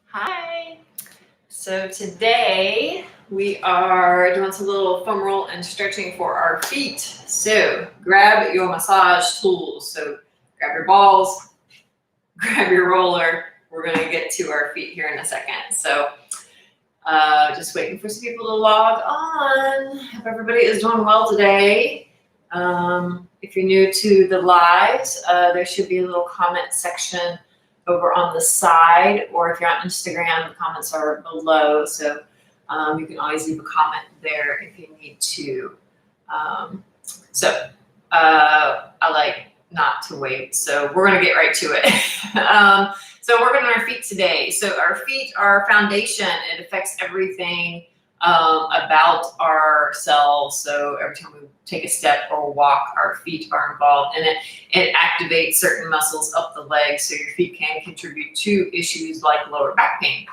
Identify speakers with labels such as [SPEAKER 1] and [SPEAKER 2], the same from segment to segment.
[SPEAKER 1] Hi. So today we are doing some little foam roll and stretching for our feet. So grab your massage tools. So grab your balls, grab your roller. We're going to get to our feet here in a second. So just waiting for some people to log on. Hope everybody is doing well today. If you're new to the lives, there should be a little comment section over on the side, or if you're on Instagram, the comments are below. So you can always leave a comment there if you need to. I like not to wait. So we're going to get right to it. So working on our feet today. So our feet are foundation. It affects everything about ourselves. So every time we take a step or walk, our feet are involved in it. It activates certain muscles up the legs, so your feet can contribute to issues like lower back pain.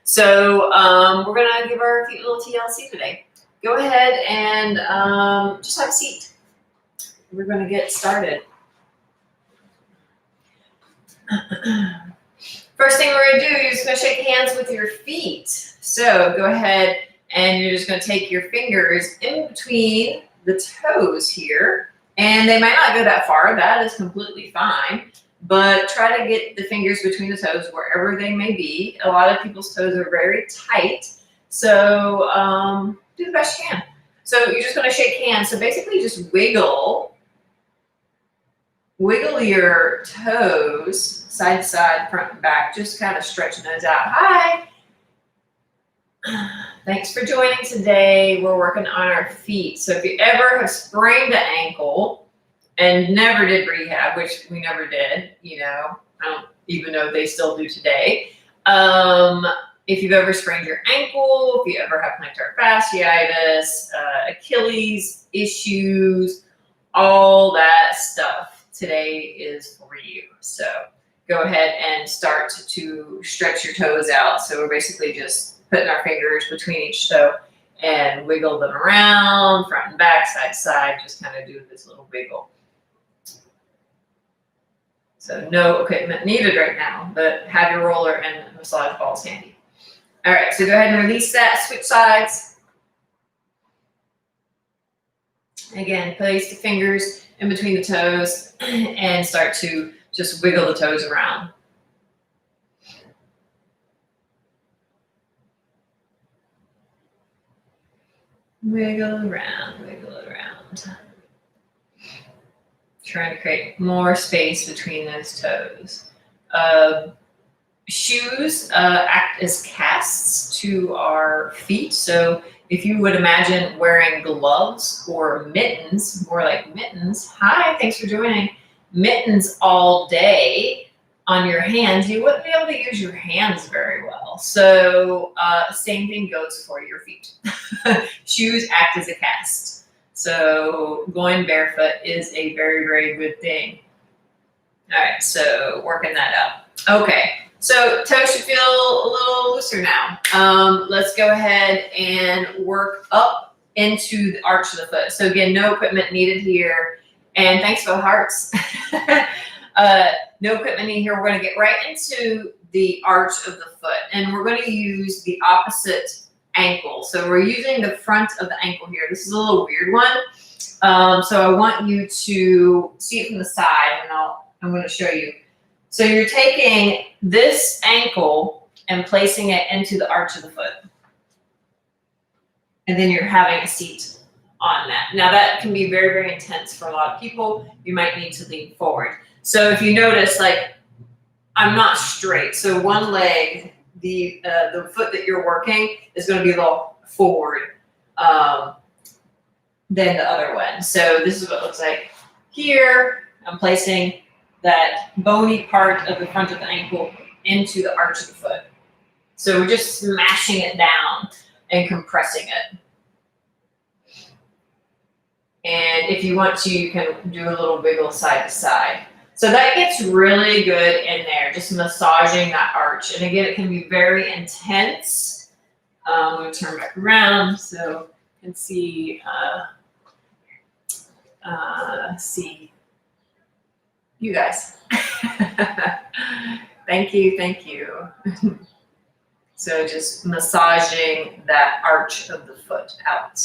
[SPEAKER 1] So we're gonna give our feet a little TLC today. Go ahead and just have a seat. We're gonna get started. First thing we're gonna do, you're just gonna shake hands with your feet. So go ahead and you're just gonna take your fingers in between the toes here. And they might not go that far, that is completely fine. But try to get the fingers between the toes wherever they may be. A lot of people's toes are very tight. So do the best you can. So you're just gonna shake hands. So basically just wiggle your toes side to side, front and back, just kind of stretching those out. Hi. Thanks for joining today. We're working on our feet. So if you ever have sprained an ankle and never did rehab, which we never did, I don't even know if they still do today. If you've ever sprained your ankle, if you ever have plantar fasciitis, Achilles issues, all that stuff, today is for you. So go ahead and start to stretch your toes out. So we're basically just putting our fingers between each toe and wiggle them around, front and back, side to side, just kind of do this little wiggle. So no equipment needed right now, but have your roller and massage balls handy. All right, so go ahead and release that, switch sides. Again, place the fingers in between the toes and start to just wiggle the toes around. Wiggle around, wiggle around. Trying to create more space between those toes. Shoes act as casts to our feet. So if you would imagine wearing gloves or mittens, more like mittens. Hi, thanks for joining. Mittens all day on your hands, you wouldn't be able to use your hands very well. So same thing goes for your feet. Shoes act as a cast. So going barefoot is a very, very good thing. All right, so working that out. Okay, so toes should feel a little looser now. Let's go ahead and work up into the arch of the foot. So again, no equipment needed here. And thanks for the hearts. No equipment needed here. We're going to get right into the arch of the foot. And we're going to use the opposite ankle. So we're using the front of the ankle here. This is a little weird one. So I want you to see it from the side, and I'm going to show you. So you're taking this ankle and placing it into the arch of the foot. And then you're having a seat on that. Now that can be very, very intense for a lot of people. You might need to lean forward. So if you notice, like, I'm not straight. So one leg, the foot that you're working is going to be a little forward than the other one. So this is what it looks like here. I'm placing that bony part of the front of the ankle into the arch of the foot. So we're just smashing it down and compressing it. And if you want to, you can do a little wiggle side to side. So that gets really good in there, just massaging that arch. And again, it can be very intense. I'm going to turn back around so you can see you guys. Thank you, thank you. So just massaging that arch of the foot out.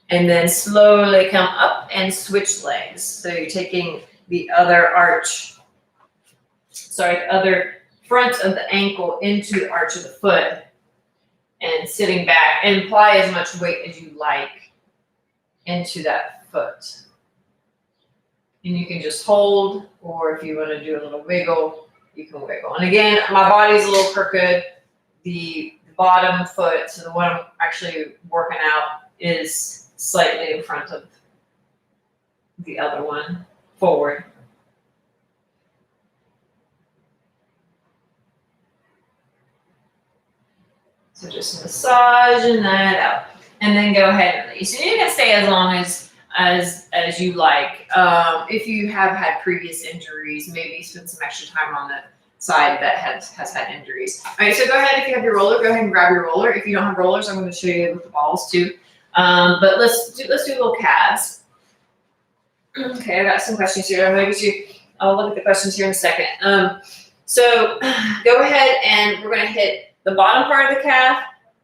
[SPEAKER 1] And then slowly come up and switch legs. So you're taking the other arch, sorry, the other front of the ankle into the arch of the foot and sitting back, and apply as much weight as you like into that foot. And you can just hold, or if you want to do a little wiggle, you can wiggle. And again, my body's a little crooked. The bottom foot, so the one I'm actually working out, is slightly in front of the other one, forward. So just massaging that out, and then go ahead and release. And you can stay as long as you like. If you have had previous injuries, maybe spend some extra time on the side that has had injuries. All right, so go ahead. If you have your roller, go ahead and grab your roller. If you don't have rollers, I'm going to show you with the balls too. But let's do little calves. Okay, I got some questions here. I'll look at the questions here in a second. So go ahead, and we're going to hit the bottom part of the calf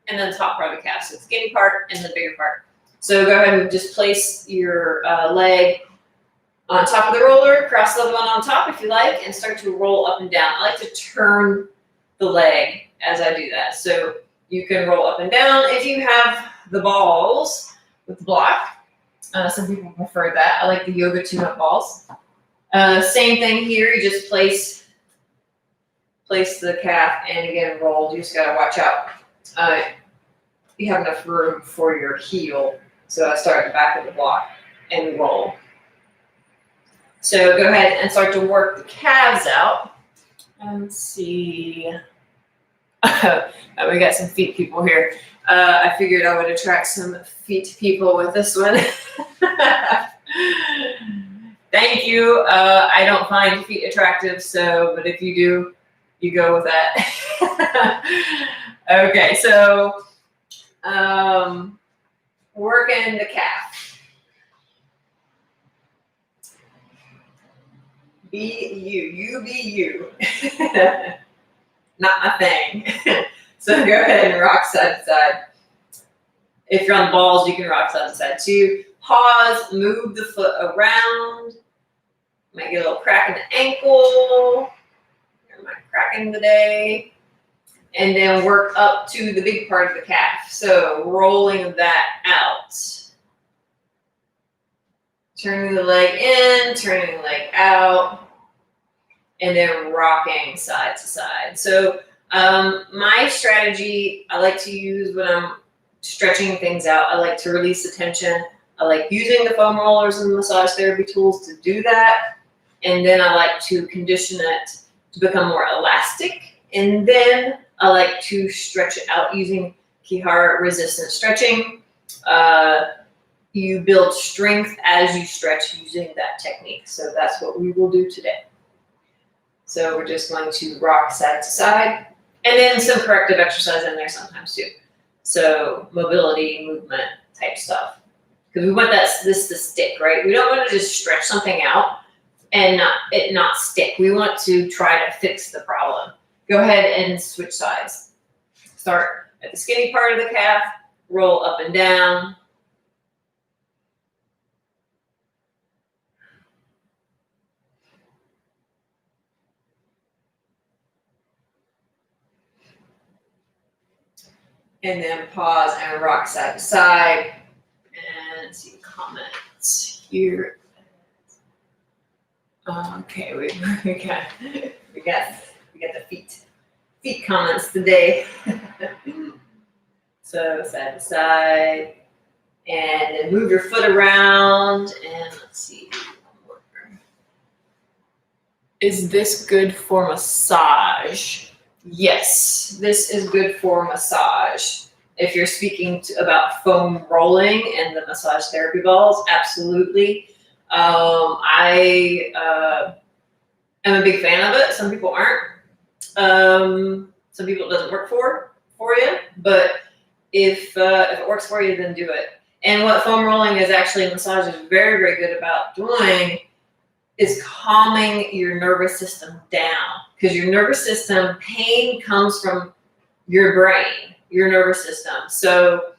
[SPEAKER 1] and then the top part of the calf. So the skinny part and the bigger part. So go ahead and just place your leg on top of the roller, cross the other one on top if you like, and start to roll up and down. I like to turn the leg as I do that. So you can roll up and down. If you have the balls with the block, some people prefer that. I like the yoga tune-up balls. Same thing here. You just place the calf and again roll. You just gotta watch out. You have enough room for your heel. So I start at the back of the block and roll. So go ahead and start to work the calves out. Let's see. We got some feet people here. I figured I would attract some feet people with this one. Thank you. I don't find feet attractive, but if you do, you go with that. Okay, so working the calf. Be you be you. Not my thing. So go ahead and rock side to side. If you're on the balls, you can rock side to side too. Pause, move the foot around. Might get a little crack in the ankle. Am I cracking today? And then work up to the big part of the calf. So rolling that out. Turning the leg in, turning the leg out, and then rocking side to side. So my strategy I like to use when I'm stretching things out, I like to release the tension. I like using the foam rollers and massage therapy tools to do that. And then I like to condition it to become more elastic. And then I like to stretch it out using Kihara resistant stretching. You build strength as you stretch using that technique. So that's what we will do today. So we're just going to rock side to side, and then some corrective exercise in there sometimes too. So mobility, movement type stuff. Because we want this to stick, right? We don't want to just stretch something out and not stick. We want to try to fix the problem. Go ahead and switch sides. Start at the skinny part of the calf, roll up and down. And then pause and rock side to side. And let's see comments here. Okay, we got the feet comments today. So side to side, and then move your foot around. And let's see. Is this good for massage? Yes, this is good for massage. If you're speaking about foam rolling and the massage therapy balls, absolutely. I am a big fan of it. Some people aren't. Some people it doesn't work for you. But if it works for you, then do it. And what foam rolling is actually massage is very, very good about doing is calming your nervous system down, because your nervous system, pain comes from your brain, your nervous system. So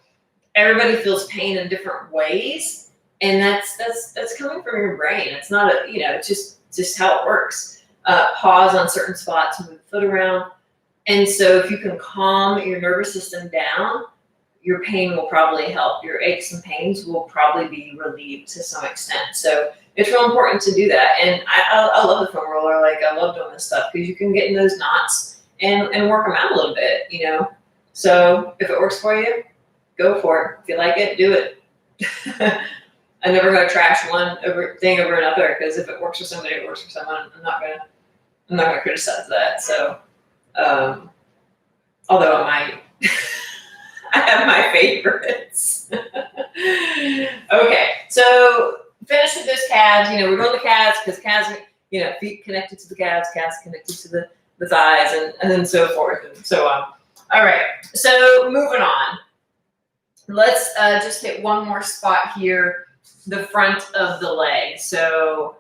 [SPEAKER 1] everybody feels pain in different ways, and that's coming from your brain. It's not a, it's just how it works. Pause on certain spots, move the foot around. And so if you can calm your nervous system down, your pain will probably help. Your aches and pains will probably be relieved to some extent. So it's real important to do that. And I love the foam roller. Like, I love doing this stuff because you can get in those knots and work them out a little bit, So if it works for you, go for it. If you like it, do it. I'm never going to trash one thing over another, because if it works for somebody, it works for someone. I'm not gonna criticize that. So, although I might, I have my favorites. Okay, so finish with those calves. We're going to calves because calves are, feet connected to the calves connected to the thighs, and then so forth and so on. All right, so moving on. Let's just hit one more spot here, the front of the leg. So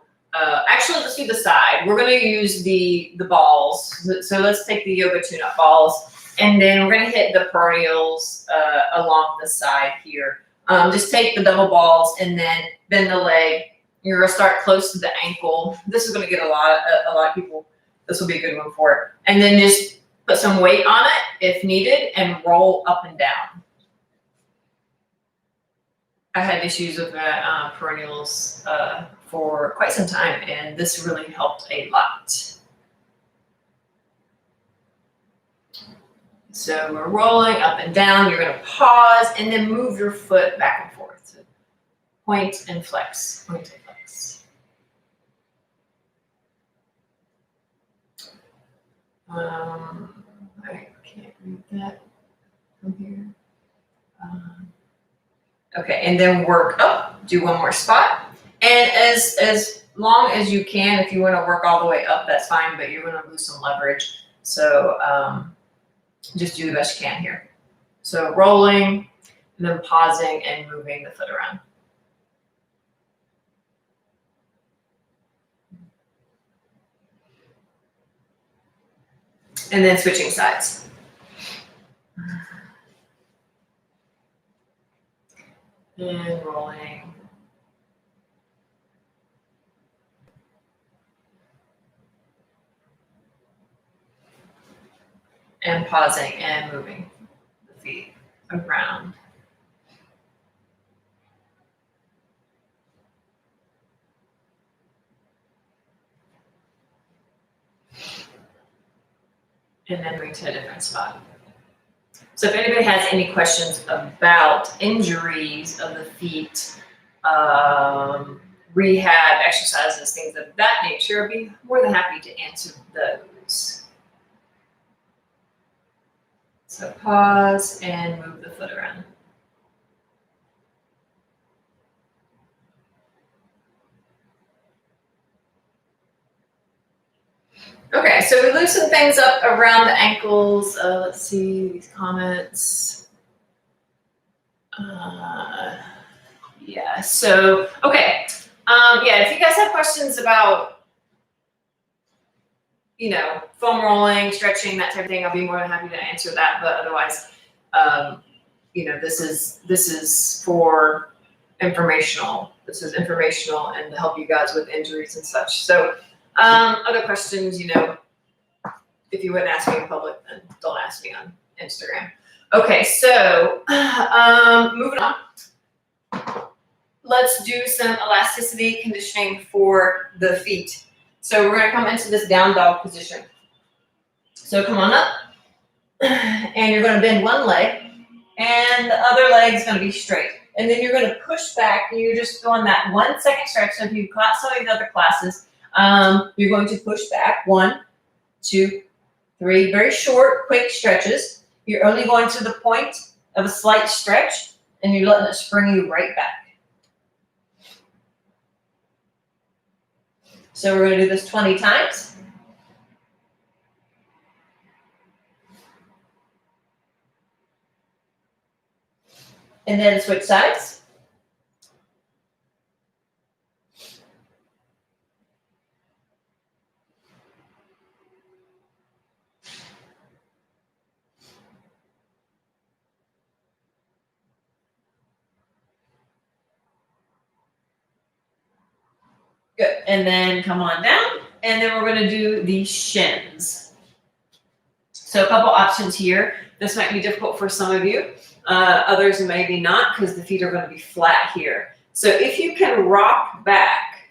[SPEAKER 1] actually, let's do the side. We're going to use the balls. So let's take the yoga tune-up balls, and then we're going to hit the peroneals along the side here. Just take the double balls and then bend the leg. You're going to start close to the ankle. This is going to get a lot of people. This will be a good one for it. And then just put some weight on it if needed and roll up and down. I had issues with my peroneals for quite some time, and this really helped a lot. So we're rolling up and down. You're going to pause and then move your foot back and forth. So point and flex, point and flex. I can't read that from here. Okay, and then work up. Do one more spot. And as long as you can, if you want to work all the way up, that's fine, but you're going to lose some leverage. So just do the best you can here. So rolling, and then pausing and moving the foot around. And then switching sides. And rolling. And pausing and moving the feet around. And then bring to a different spot. So if anybody has any questions about injuries of the feet, rehab, exercises, things of that nature, I'd be more than happy to answer those. So pause and move the foot around. Okay, so we loosen things up around the ankles. Let's see these comments. Yeah, so, okay. Yeah, if you guys have questions about, foam rolling, stretching, that type of thing, I'll be more than happy to answer that. But otherwise, this is for informational. This is informational and to help you guys with injuries and such. So, other questions, if you wouldn't ask me in public, then don't ask me on Instagram. Okay, so moving on. Let's do some elasticity conditioning for the feet. So we're going to come into this down dog position. So come on up, and you're going to bend one leg, and the other leg is going to be straight. And then you're going to push back, and you're just doing that 1 second stretch. So if you've caught some of the other classes, you're going to push back 1, 2, 3, very short, quick stretches. You're only going to the point of a slight stretch, and you're letting it spring you right back. So we're going to do this 20 times. And then switch sides. Good. And then come on down. And then we're going to do the shins. So a couple options here. This might be difficult for some of you. Others maybe not, because the feet are going to be flat here. So if you can rock back,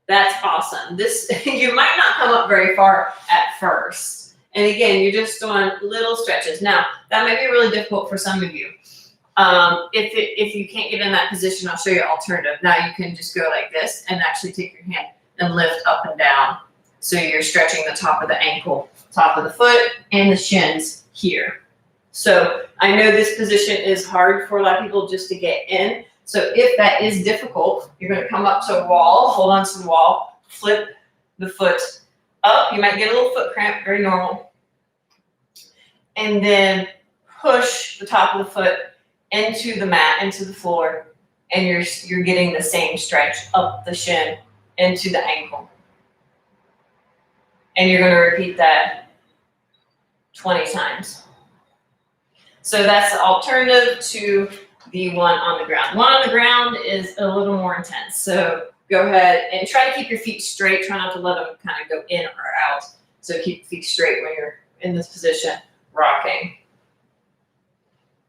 [SPEAKER 1] that's awesome. This, you might not come up very far at first. And again, you're just doing little stretches. Now, that might be really difficult for some of you. If you can't get in that position, I'll show you an alternative. Now you can just go like this and actually take your hand and lift up and down. So you're stretching the top of the ankle, top of the foot, and the shins here. So I know this position is hard for a lot of people just to get in. So if that is difficult, you're going to come up to a wall, hold on to the wall, flip the foot up. You might get a little foot cramp, very normal. And then push the top of the foot into the mat, into the floor, and you're getting the same stretch up the shin into the ankle. And you're going to repeat that 20 times. So that's the alternative to the one on the ground. One on the ground is a little more intense. So go ahead and try to keep your feet straight. Try not to let them kind of go in or out. So keep your feet straight when you're in this position, rocking.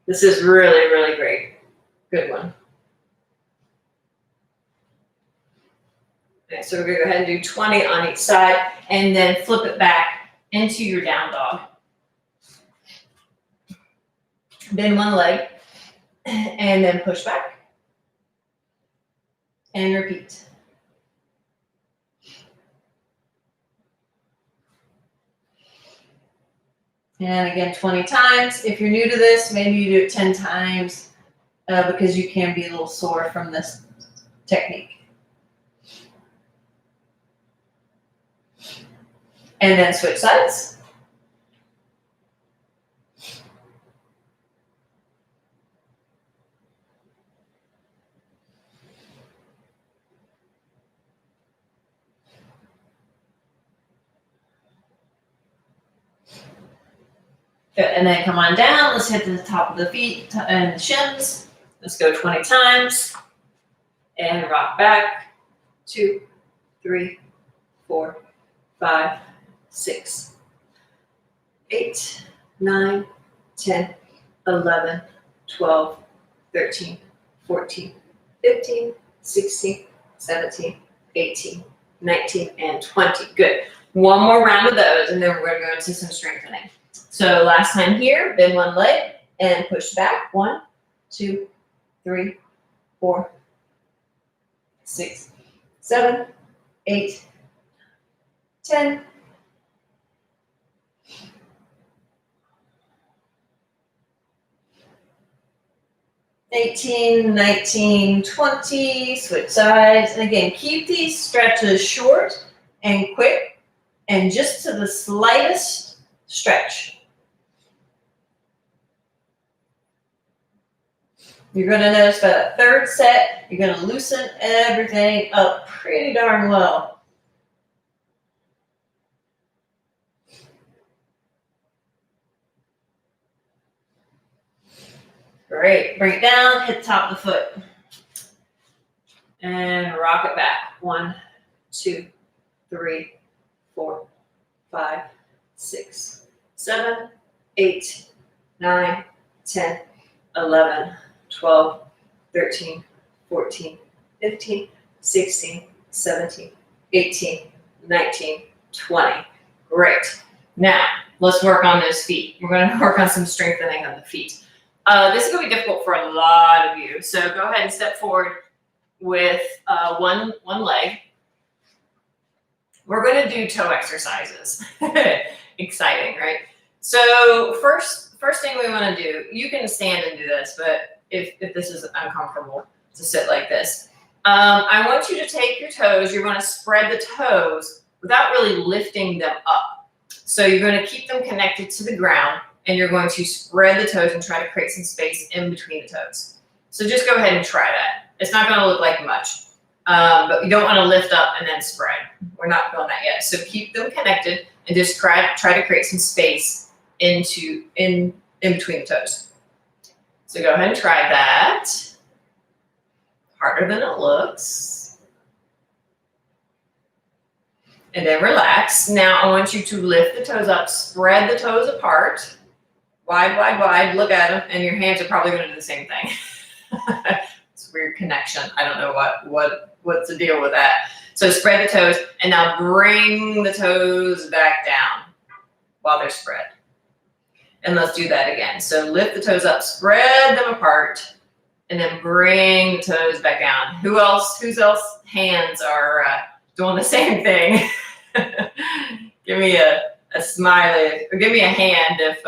[SPEAKER 1] This is really, really great. Good one. Okay, so we're going to go ahead and do 20 on each side and then flip it back into your down dog. Bend one leg and then push back and repeat. And again, 20 times. If you're new to this, maybe you do it 10 times because you can be a little sore from this technique. And then switch sides. Good, and then come on down. Let's hit the top of the feet and the shins. Let's go 20 times. And rock back. 2, 3, 4, 5, 6, 8, 9, 10, 11, 12, 13, 14, 15, 16, 17, 18, 19, and 20. Good. One more round of those, and then we're going to go into some strengthening. So last time here, bend one leg and push back. 1, 2, 3, 4, 6, 7, 8, 10, 18, 19, 20, switch sides. And again, keep these stretches short and quick and just to the slightest stretch. You're going to notice by the third set, you're going to loosen everything up pretty darn well. Great. Bring it down, hit the top of the foot. And rock it back. 1, 2, 3, 4, 5, 6, 7, 8, 9, 10, 11, 12, 13, 14, 15, 16, 17, 18, 19, 20. Great. Now, let's work on those feet. We're going to work on some strengthening of the feet. This is going to be difficult for a lot of you. So go ahead and step forward with one leg. We're going to do toe exercises. Exciting, right? So first thing we want to do, you can stand and do this, but if this is uncomfortable to sit like this, I want you to take your toes. You're going to spread the toes without really lifting them up. So you're going to keep them connected to the ground, and you're going to spread the toes and try to create some space in between the toes. So just go ahead and try that. It's not going to look like much, but you don't want to lift up and then spread. We're not doing that yet. So keep them connected and just try to create some space in between the toes. So go ahead and try that. Harder than it looks. and then relax. Now I want you to lift the toes up, spread the toes apart, wide, wide, wide, look at them, and your hands are probably gonna do the same thing. It's a weird connection. I don't know what's the deal with that. So spread the toes, and now bring the toes back down while they're spread. And let's do that again. So lift the toes up, spread them apart, and then bring the toes back down. Whose else hands are doing the same thing? Give me a smiley, or give me a hand if,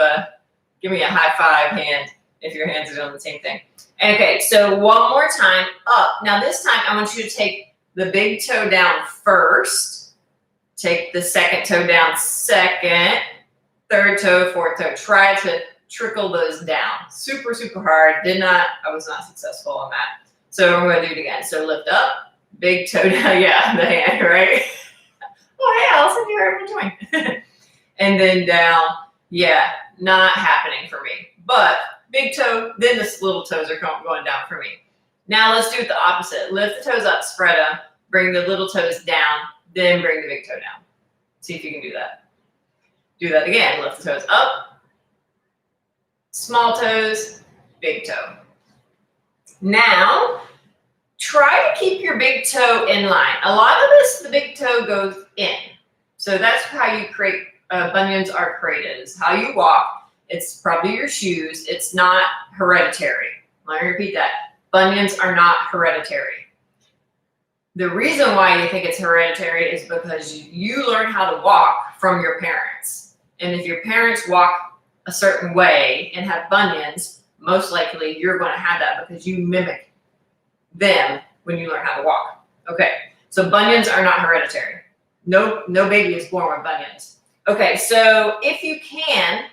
[SPEAKER 1] give me a high five hand if your hands are doing the same thing. Okay, so one more time, up. Now this time I want you to take the big toe down first, take the second toe down second, third toe, fourth toe. Try to trickle those down. Super, super hard. I was not successful on that. So I'm gonna do it again. So lift up, big toe down, yeah, the hand, right? Oh, hey, Allison, you heard what I'm doing. And then down, yeah, not happening for me. But big toe, then the little toes are going down for me. Now let's do it the opposite. Lift the toes up, spread them, bring the little toes down, then bring the big toe down. See if you can do that. Do that again. Lift the toes up, small toes, big toe. Now, try to keep your big toe in line. A lot of this, the big toe goes in. So that's how you create, bunions are created, is how you walk. It's probably your shoes. It's not hereditary. Let me repeat that. Bunions are not hereditary. The reason why you think it's hereditary is because you learn how to walk from your parents. And if your parents walk a certain way and have bunions, most likely you're going to have that because you mimic them when you learn how to walk. Okay, so bunions are not hereditary. No baby is born with bunions. Okay, so if you can,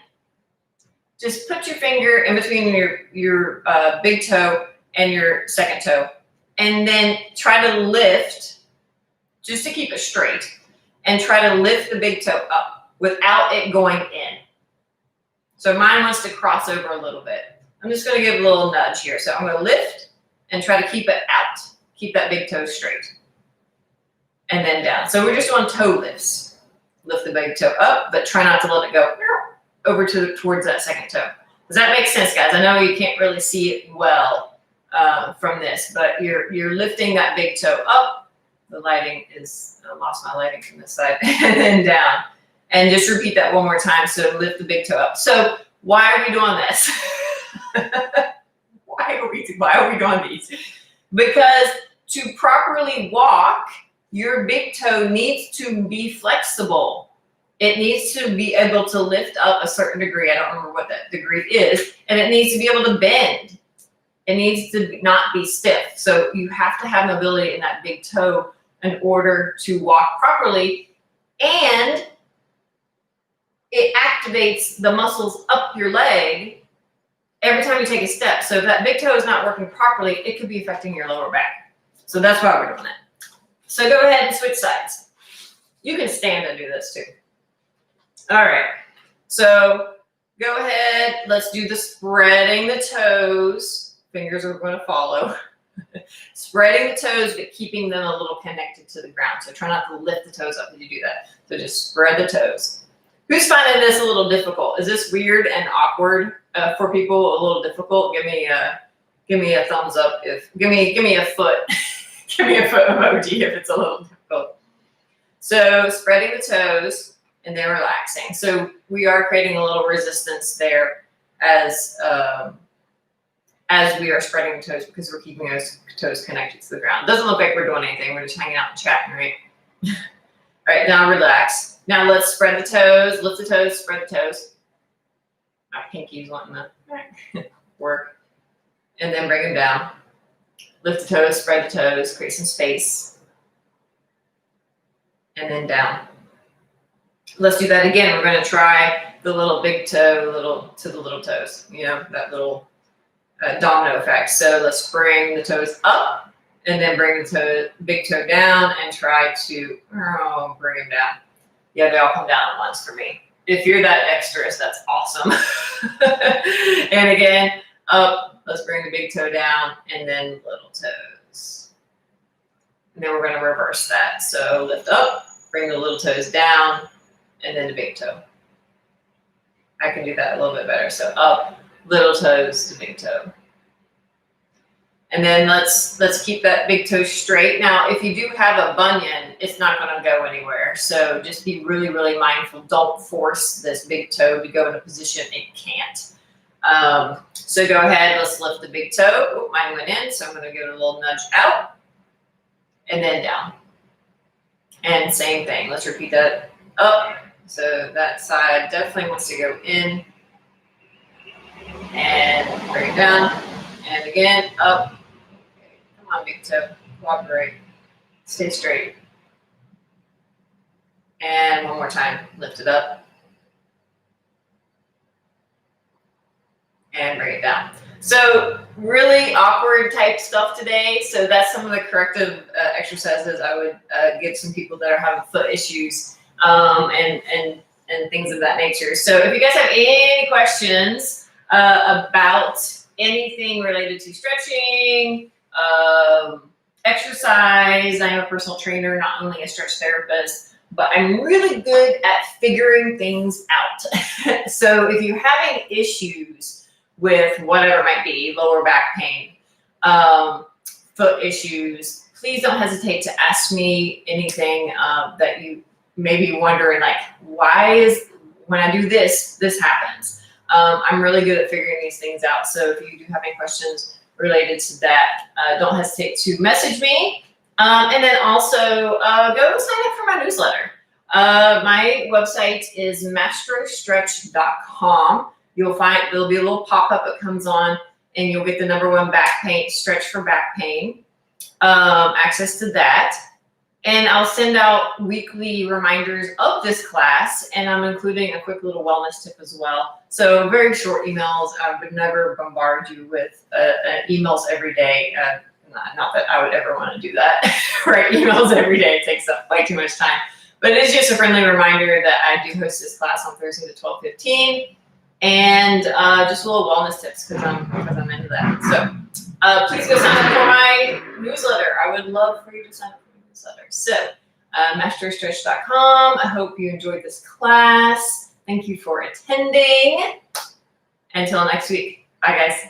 [SPEAKER 1] just put your finger in between your big toe and your second toe, and then try to lift, just to keep it straight, and try to lift the big toe up without it going in. So mine wants to cross over a little bit. I'm just going to give a little nudge here. So I'm going to lift and try to keep it out. Keep that big toe straight. And then down. So we're just doing toe lifts. Lift the big toe up, but try not to let it go over towards that second toe. Does that make sense, guys? I know you can't really see it well from this, but you're lifting that big toe up. The lighting is, I lost my lighting from this side, and then down. And just repeat that one more time. So lift the big toe up. So why are we doing this? Why are we doing these? Because to properly walk, your big toe needs to be flexible. It needs to be able to lift up a certain degree. I don't remember what that degree is. And it needs to be able to bend. It needs to not be stiff. So you have to have mobility in that big toe in order to walk properly. And it activates the muscles up your leg every time you take a step. So if that big toe is not working properly, it could be affecting your lower back. So that's why we're doing it. So go ahead and switch sides. You can stand and do this too. All right. So go ahead. Let's do the spreading the toes. Fingers are going to follow. Spreading the toes, but keeping them a little connected to the ground. So try not to lift the toes up as you do that. So just spread the toes. Who's finding this a little difficult? Is this weird and awkward for people? A little difficult? Give me a thumbs up if give me a foot. Give me a foot emoji if it's a little difficult. So spreading the toes and then relaxing. So we are creating a little resistance there as we are spreading the toes because we're keeping those toes connected to the ground. Doesn't look like we're doing anything. We're just hanging out and chatting, right? All right, now relax. Now let's spread the toes, lift the toes, spread the toes. My pinky's wanting to work. And then bring them down. Lift the toes, spread the toes, create some space. And then down. Let's do that again. We're going to try the little big toe to the little toes. You know, that little domino effect. So let's bring the toes up and then bring the big toe down and try to bring them down. Yeah, they all come down at once for me. If you're that dexterous, that's awesome. And again, up, let's bring the big toe down and then little toes. And then we're going to reverse that. So lift up, bring the little toes down, and then the big toe. I can do that a little bit better. So up, little toes to big toe. And then let's keep that big toe straight. Now, if you do have a bunion, it's not going to go anywhere. So just be really, really mindful. Don't force this big toe to go in a position it can't. So go ahead, let's lift the big toe. Oh, mine went in, so I'm going to give it a little nudge out and then down. And same thing. Let's repeat that. Up. So that side definitely wants to go in and bring it down. And again, up. Okay. Come on, big toe. Cooperate. Stay straight. And one more time. Lift it up. And bring it down. So really awkward type stuff today. So that's some of the corrective exercises I would give some people that are having foot issues and things of that nature. So if you guys have any questions about anything related to stretching, exercise, I'm a personal trainer, not only a stretch therapist, but I'm really good at figuring things out. So if you're having issues with whatever it might be, lower back pain, foot issues, please don't hesitate to ask me anything that you may be wondering, like, why is, when I do this, this happens. I'm really good at figuring these things out. So if you do have any questions related to that, don't hesitate to message me. And then also go sign up for my newsletter. My website is MastroStretch.com. You'll find there'll be a little pop-up that comes on, and you'll get the #1 back pain stretch for back pain, access to that. And I'll send out weekly reminders of this class, and I'm including a quick little wellness tip as well. So very short emails. I would never bombard you with emails every day. Not that I would ever want to do that. Write emails every day. It takes up way too much time. But it is just a friendly reminder that I do host this class on Thursday at 12:15. And just a little wellness tips because I'm into that. So please go sign up for my newsletter. I would love for you to sign up for my newsletter. So MastroStretch.com. I hope you enjoyed this class. Thank you for attending. Until next week. Bye, guys.